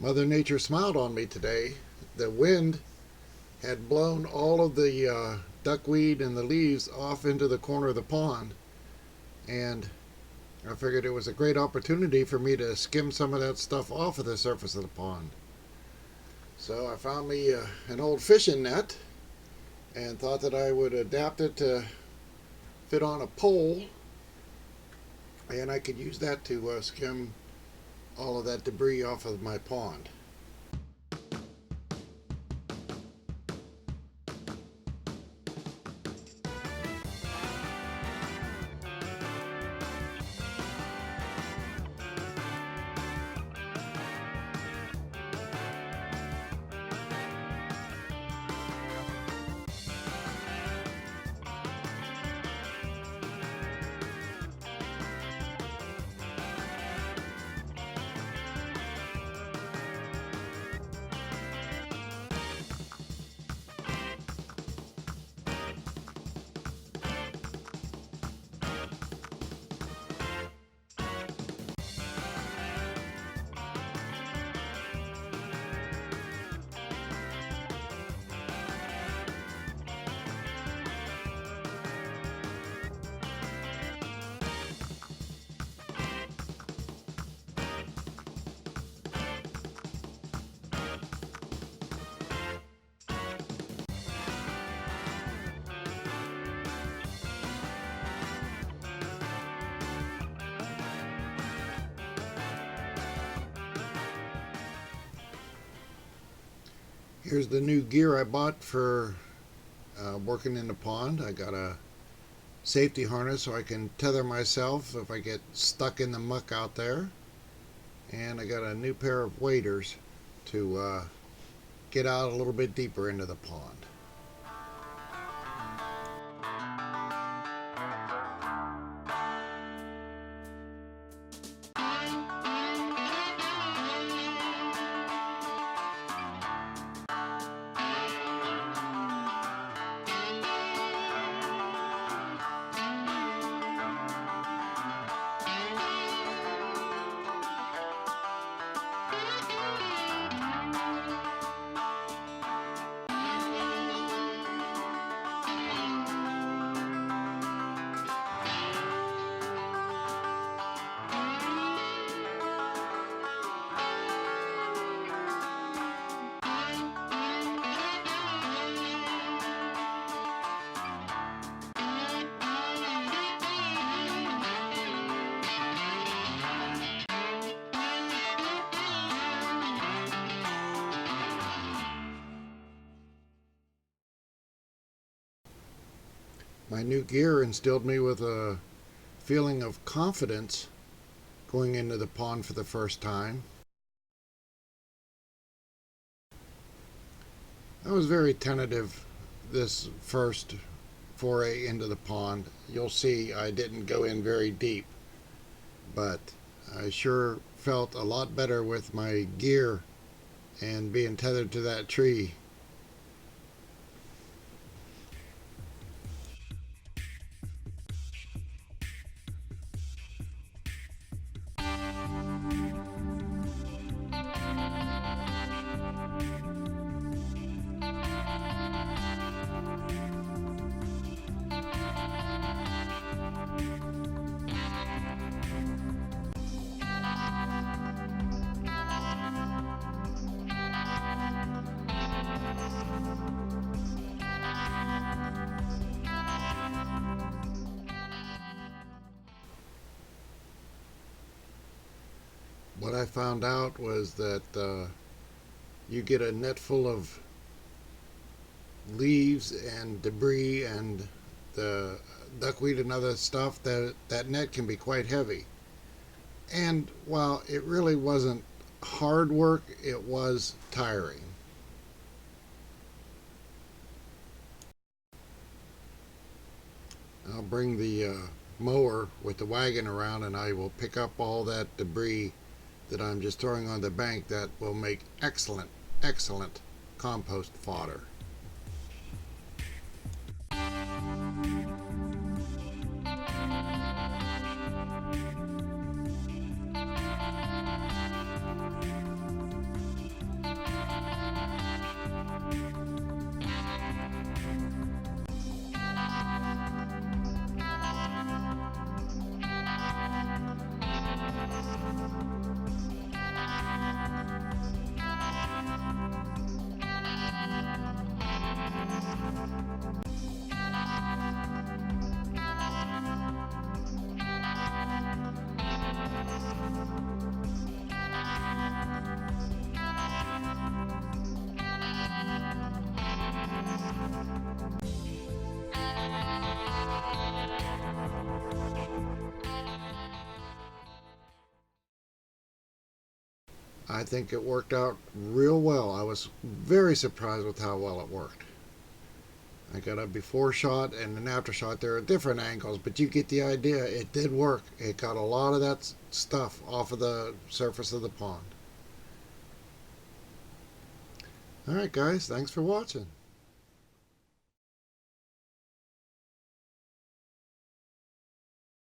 Mother Nature smiled on me today. The wind had blown all of the duckweed and the leaves off into the corner of the pond, and I figured it was a great opportunity for me to skim some of that stuff off of the surface of the pond. So I found me an old fishing net and thought that I would adapt it to fit on a pole, and I could use that to skim all of that debris off of my pond. Here's the new gear I bought for working in the pond. I got a safety harness so I can tether myself if I get stuck in the muck out there. And I got a new pair of waders to get out a little bit deeper into the pond. My new gear instilled me with a feeling of confidence going into the pond for the first time. I was very tentative this first foray into the pond. You'll see I didn't go in very deep, but I sure felt a lot better with my gear and being tethered to that tree. What I found out was that you get a net full of leaves and debris and the duckweed and other stuff, that net can be quite heavy. And while it really wasn't hard work, it was tiring. I'll bring the mower with the wagon around and I will pick up all that debris that I'm just throwing on the bank. That will make excellent, excellent compost fodder. I think it worked out real well. I was very surprised with how well it worked. I got a before shot and an after shot. There are different angles, but you get the idea. It did work. It got a lot of that stuff off of the surface of the pond. Alright guys, thanks for watching.